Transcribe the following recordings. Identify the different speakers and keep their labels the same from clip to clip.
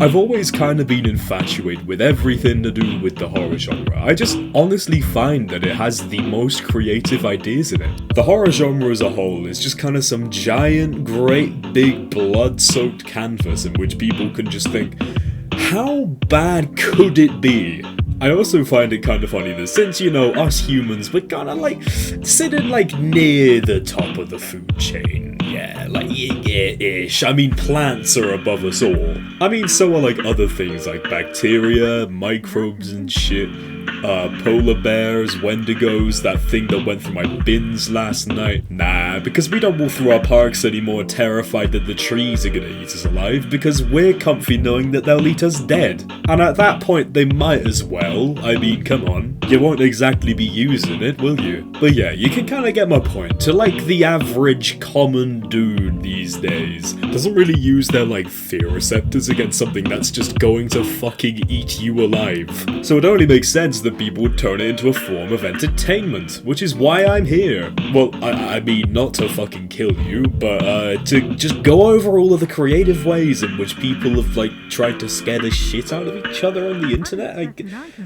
Speaker 1: I've always kind of been infatuated with everything to do with the horror genre. I just honestly find that it has the most creative ideas in it. The horror genre as a whole is just kind of some giant, great, big, blood-soaked canvas in which people can just think, how bad could it be? I also find it kind of funny that since, you know, us humans, we're kind of like sitting like near the top of the food chain. Yeah, like, yeah-ish. I mean, plants are above us all. I mean, so are like other things like bacteria, microbes and shit. Polar bears, wendigos, that thing that went through my bins last night. Nah, because we don't walk through our parks anymore terrified that the trees are gonna eat us alive, because we're comfy knowing that they'll eat us dead. And at that point, they might as well. I mean, come on. You won't exactly be using it, will you? But yeah, you can kinda get my point. To like the average common dude these days doesn't really use their like fear receptors against something that's just going to fucking eat you alive. So it only makes sense that people would turn it into a form of entertainment, which is why I'm here. Well, I mean, not to fucking kill you, but to just go over all of the creative ways in which people have, like, tried to scare the shit out of each other on the internet.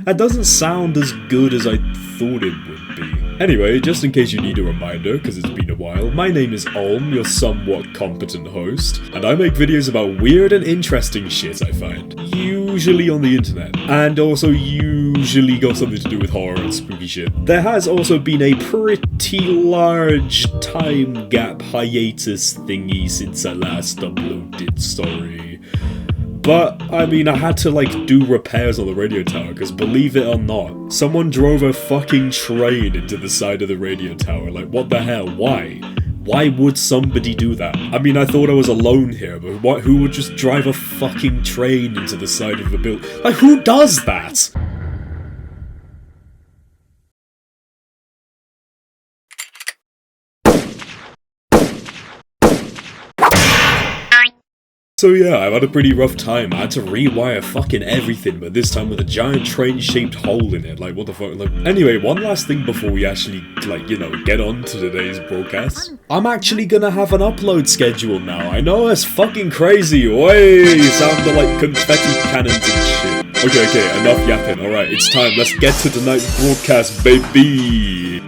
Speaker 1: That doesn't sound as good as I thought it would be. Anyway, just in case you need a reminder, because it's been a while, my name is Olm, your somewhat competent host, and I make videos about weird and interesting shit I find, usually on the internet, and also usually got something to do with horror and spooky shit. There has also been a pretty large time gap hiatus thingy since I last uploaded, sorry. But, I mean, I had to, like, do repairs on the radio tower, because believe it or not, someone drove a fucking train into the side of the radio tower. Like, what the hell? Why? Why would somebody do that? I mean, I thought I was alone here, but who would just drive a fucking train into the side of a building? Like, who does that? So yeah, I've had a pretty rough time. I had to rewire fucking everything, but this time with a giant train-shaped hole in it. Like, what the fuck? Like, anyway, one last thing before we actually, like, you know, get on to today's broadcast. I'm actually gonna have an upload schedule now. I know it's fucking crazy. Oi, sound like confetti cannons and shit. Okay, enough yapping. Alright, it's time. Let's get to tonight's broadcast, baby.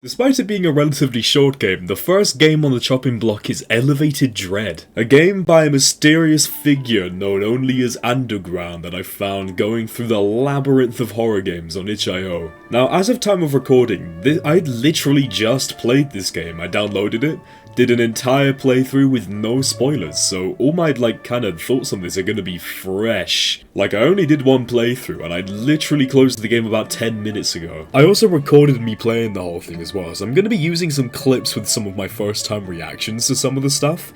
Speaker 1: Despite it being a relatively short game, the first game on the chopping block is Elevated Dread, a game by a mysterious figure known only as Underground that I found going through the labyrinth of horror games on itch.io. Now, as of time of recording, I'd literally just played this game. I downloaded it, did an entire playthrough with no spoilers, so all my, like, kind of thoughts on this are gonna be fresh. Like, I only did one playthrough, and I literally closed the game about 10 minutes ago. I also recorded me playing the whole thing as well, so I'm gonna be using some clips with some of my first time reactions to some of the stuff.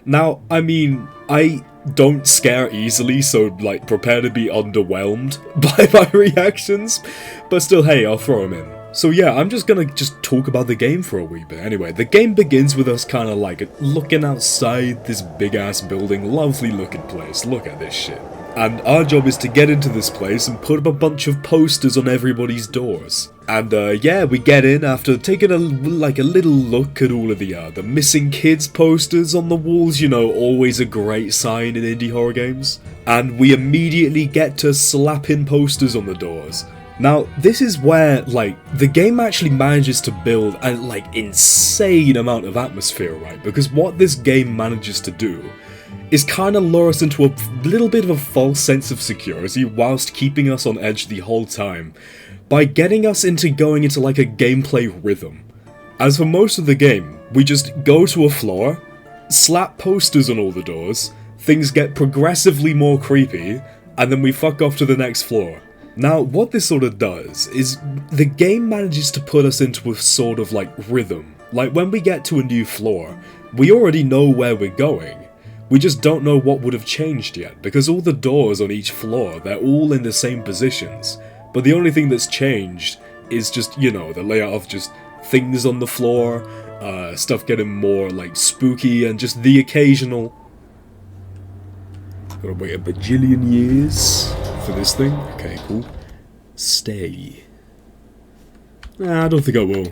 Speaker 1: Now, I mean, I don't scare easily, so, like, prepare to be underwhelmed by my reactions, but still, hey, I'll throw them in. So yeah, I'm just gonna talk about the game for a wee bit. Anyway, the game begins with us kind of like looking outside this big ass building, lovely looking place, look at this shit. And our job is to get into this place and put up a bunch of posters on everybody's doors. And yeah, we get in after taking a little look at all of the missing kids posters on the walls, you know, always a great sign in indie horror games. And we immediately get to slapping posters on the doors. Now, this is where, like, the game actually manages to build a, like, insane amount of atmosphere, right? Because what this game manages to do is kind of lure us into a little bit of a false sense of security whilst keeping us on edge the whole time by getting us into going into, like, a gameplay rhythm. As for most of the game, we just go to a floor, slap posters on all the doors, things get progressively more creepy, and then we fuck off to the next floor. Now, what this sort of does is the game manages to put us into a sort of like rhythm. Like when we get to a new floor, we already know where we're going. We just don't know what would have changed yet, because all the doors on each floor, they're all in the same positions. But the only thing that's changed is just, you know, the layout of just things on the floor, stuff getting more like spooky, and just the occasional... Gotta wait a bajillion years for this thing. Okay, cool. Stay. Nah, I don't think I will.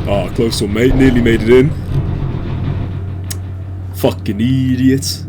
Speaker 1: Ah, close one, mate. Nearly made it in. Fucking idiot.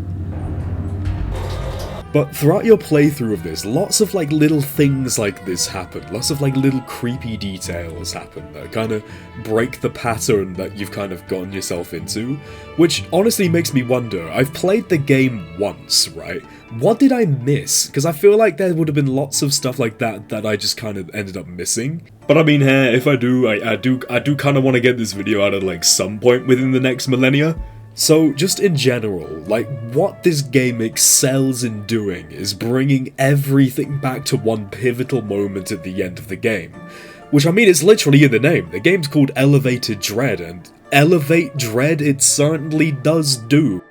Speaker 1: But throughout your playthrough of this, lots of like little things like this happen. Lots of like little creepy details happen that kind of break the pattern that you've kind of gotten yourself into. Which honestly makes me wonder, I've played the game once, right? What did I miss? Because I feel like there would have been lots of stuff like that that I just kind of ended up missing. But I mean, hey, if I do, I do kind of want to get this video out at like some point within the next millennia. So, just in general, like, what this game excels in doing is bringing everything back to one pivotal moment at the end of the game. Which, I mean, it's literally in the name. The game's called Elevated Dread, and elevate dread it certainly does do.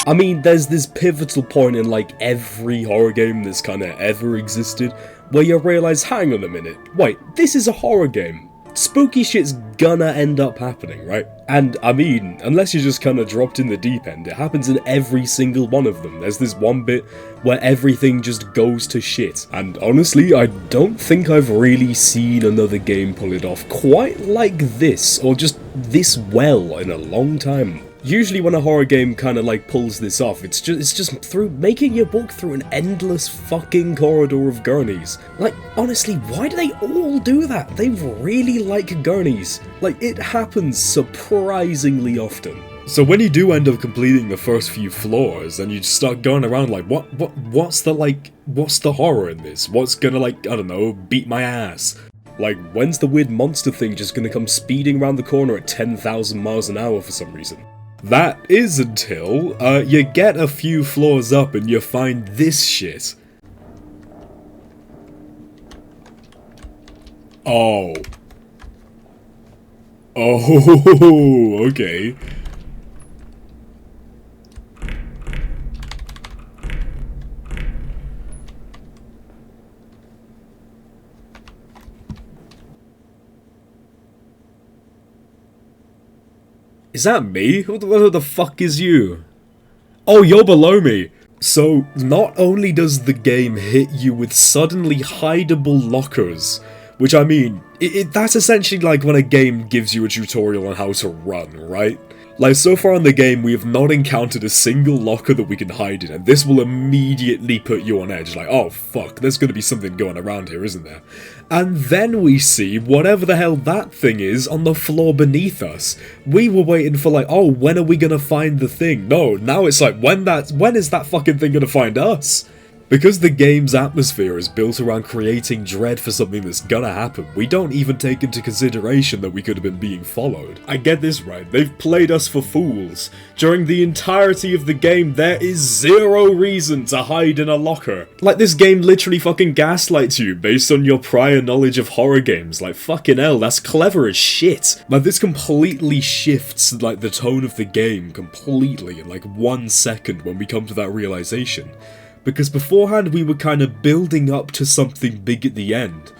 Speaker 1: I mean, there's this pivotal point in, like, every horror game that's kinda ever existed, where you realise, hang on a minute, wait, this is a horror game. Spooky shit's gonna end up happening, right? And, I mean, unless you're just kinda dropped in the deep end, it happens in every single one of them. There's this one bit where everything just goes to shit. And honestly, I don't think I've really seen another game pull it off quite like this, or just this well in a long time. Usually when a horror game kinda like pulls this off, it's just through making you walk through an endless fucking corridor of gurneys. Like, honestly, why do they all do that? They really like gurneys. Like, it happens surprisingly often. So when you do end up completing the first few floors, and you just start going around like, what's the horror in this? What's gonna, like, I don't know, beat my ass? Like, when's the weird monster thing just gonna come speeding around the corner at 10,000 miles an hour for some reason? That is until, you get a few floors up and you find this shit. Oh. Oh, okay. Is that me? Who the fuck is you? Oh, you're below me! So, not only does the game hit you with suddenly hideable lockers, which I mean, that's essentially like when a game gives you a tutorial on how to run, right? Like, so far in the game, we have not encountered a single locker that we can hide in, and this will immediately put you on edge, like, oh fuck, there's gonna be something going around here, isn't there? And then we see whatever the hell that thing is on the floor beneath us. We were waiting for like, oh, when are we gonna find the thing? No, now it's like, when is that fucking thing gonna find us? Because the game's atmosphere is built around creating dread for something that's gonna happen, we don't even take into consideration that we could have been being followed. I get this right, they've played us for fools. During the entirety of the game, there is zero reason to hide in a locker. Like, this game literally fucking gaslights you based on your prior knowledge of horror games. Like, fucking hell, that's clever as shit. But this completely shifts, like, the tone of the game completely in like 1 second when we come to that realization. Because beforehand we were kind of building up to something big at the end.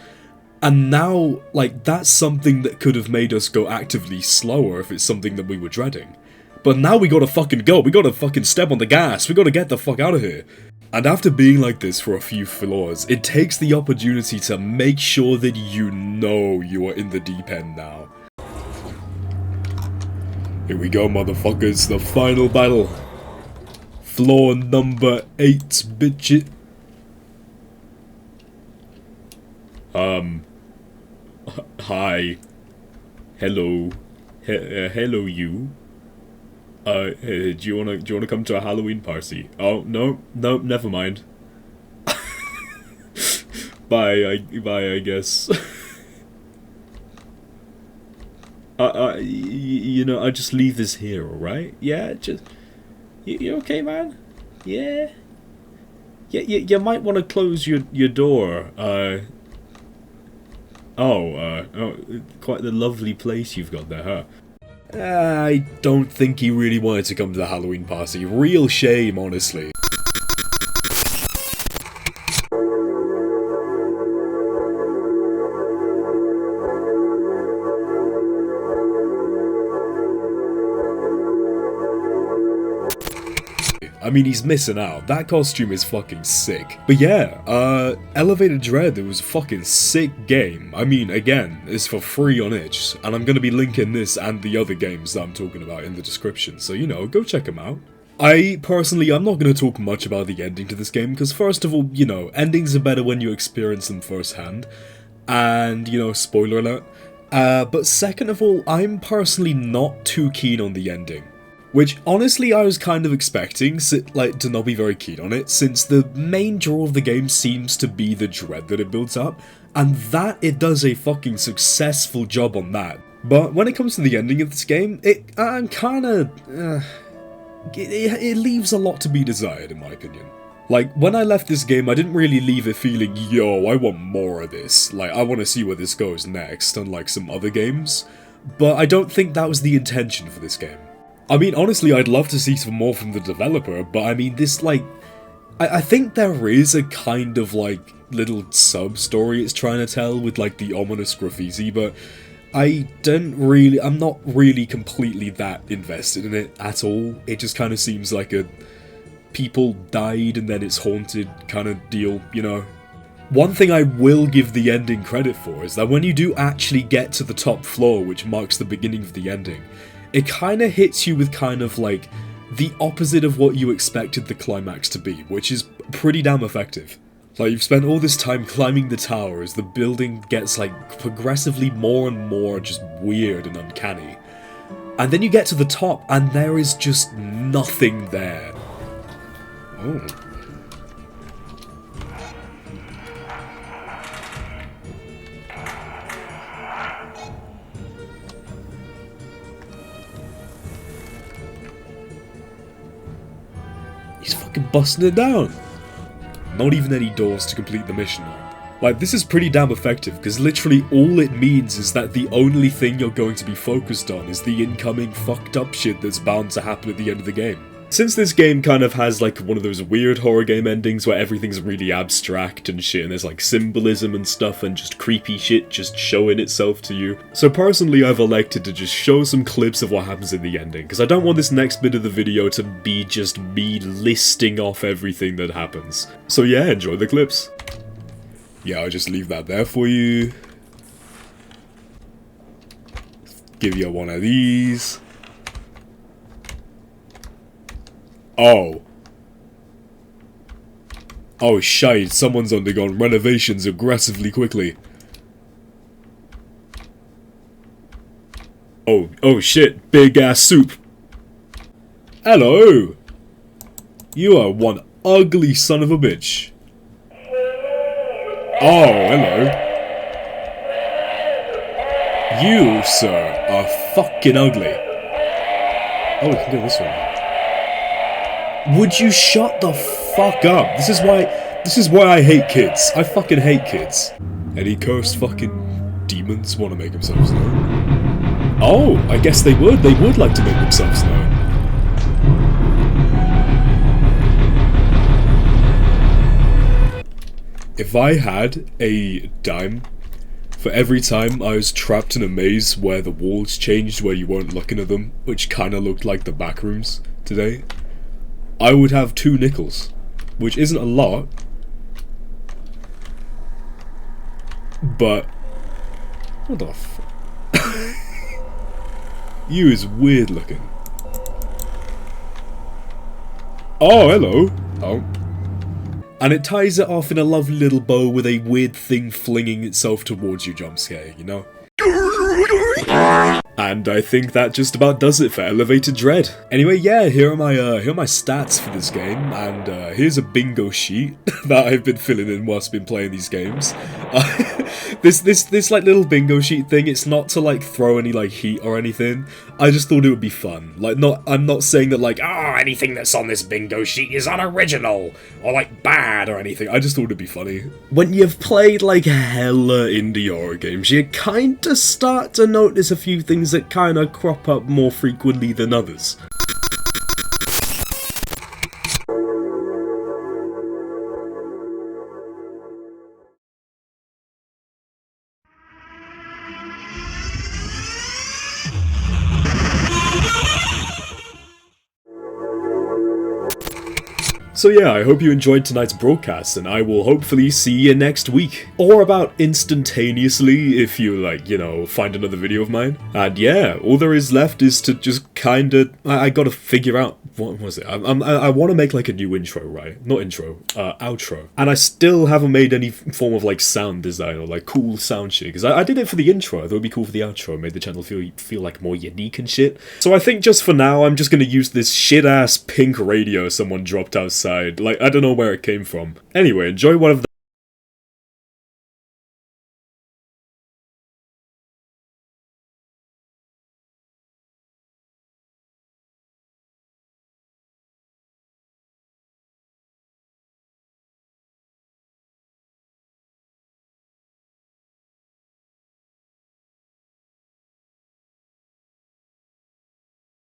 Speaker 1: And now, like, that's something that could have made us go actively slower if it's something that we were dreading. But now we gotta fucking go, we gotta fucking step on the gas, we gotta get the fuck out of here. And after being like this for a few floors, it takes the opportunity to make sure that you know you are in the deep end now. Here we go, motherfuckers, the final battle. Floor number 8, bitch. Hi. Hello. Hello, you. Do you wanna come to a Halloween party? Oh, no, never mind. Bye, I guess. You know, I just leave this here, alright? Yeah, just... You okay, man? Yeah? You might want to close your door. Quite the lovely place you've got there, huh? I don't think he really wanted to come to the Halloween party. Real shame, honestly. I mean, he's missing out. That costume is fucking sick. But yeah, Elevated Dread, it was a fucking sick game. I mean, again, it's for free on itch, and I'm gonna be linking this and the other games that I'm talking about in the description, so you know, go check them out. I'm not going to talk much about the ending to this game, because first of all, you know, endings are better when you experience them firsthand, and, you know, spoiler alert. But second of all, I'm personally not too keen on the ending. Which, honestly, I was kind of expecting, to not be very keen on it, since the main draw of the game seems to be the dread that it builds up, and that it does a fucking successful job on that. But when it comes to the ending of this game, I'm kinda... It leaves a lot to be desired, in my opinion. Like, when I left this game, I didn't really leave it feeling, yo, I want more of this. Like, I want to see where this goes next, unlike some other games. But I don't think that was the intention for this game. I mean, honestly, I'd love to see some more from the developer, but I mean, this, like... I think there is a kind of, like, little sub-story it's trying to tell with, like, the ominous graffiti, but... I'm not really completely that invested in it at all. It just kind of seems like a people died and then it's haunted kind of deal, you know. One thing I will give the ending credit for is that when you do actually get to the top floor, which marks the beginning of the ending, it kind of hits you with kind of like the opposite of what you expected the climax to be, which is pretty damn effective. Like, you've spent all this time climbing the tower as the building gets, like, progressively more and more just weird and uncanny. And then you get to the top, and there is just nothing there. Oh. He's fucking busting it down. Not even any doors to complete the mission on. Like, this is pretty damn effective, because literally all it means is that the only thing you're going to be focused on is the incoming fucked up shit that's bound to happen at the end of the game. Since this game kind of has like one of those weird horror game endings where everything's really abstract and shit and there's like symbolism and stuff and just creepy shit just showing itself to you. So personally I've elected to just show some clips of what happens in the ending, because I don't want this next bit of the video to be just me listing off everything that happens. So yeah, enjoy the clips. Yeah, I'll just leave that there for you. Give you one of these. Oh. Oh shite, someone's undergone renovations aggressively quickly. Oh shit, big ass soup. Hello. You are one ugly son of a bitch. Oh, hello. You, sir, are fucking ugly. Oh, we can go this way. Would you shut the fuck up? This is why I hate kids. I fucking hate kids. Any cursed fucking demons want to make themselves known? Oh, I guess they would. They would like to make themselves known. If I had a dime for every time I was trapped in a maze where the walls changed where you weren't looking at them, which kinda looked like the back rooms today, I would have 2 nickels, which isn't a lot, but what the f- You is weird looking. Oh, hello. Oh. And it ties it off in a lovely little bow with a weird thing flinging itself towards you jump scare, you know? And I think that just about does it for Elevated Dread. Anyway, yeah, here are my stats for this game, and here's a bingo sheet that I've been filling in whilst I've been playing these games. This like little bingo sheet thing, it's not to like throw any like heat or anything. I just thought it would be fun. Like, I'm not saying that like, anything that's on this bingo sheet is unoriginal or like bad or anything. I just thought it'd be funny. When you've played like hella indie horror games, you kinda start to notice a few things that kinda crop up more frequently than others. So yeah, I hope you enjoyed tonight's broadcast, and I will hopefully see you next week. Or about instantaneously, if you, like, you know, find another video of mine. And yeah, all there is left is to just kinda... I gotta figure out... What was it? I want to make, like, a new intro, right? Not intro, outro. And I still haven't made any form of, like, sound design or, like, cool sound shit. Because I did it for the intro. I thought it would be cool for the outro. It made the channel feel like, more unique and shit. So I think just for now, I'm just gonna use this shit-ass pink radio someone dropped outside. Like, I don't know where it came from. Anyway, enjoy one of the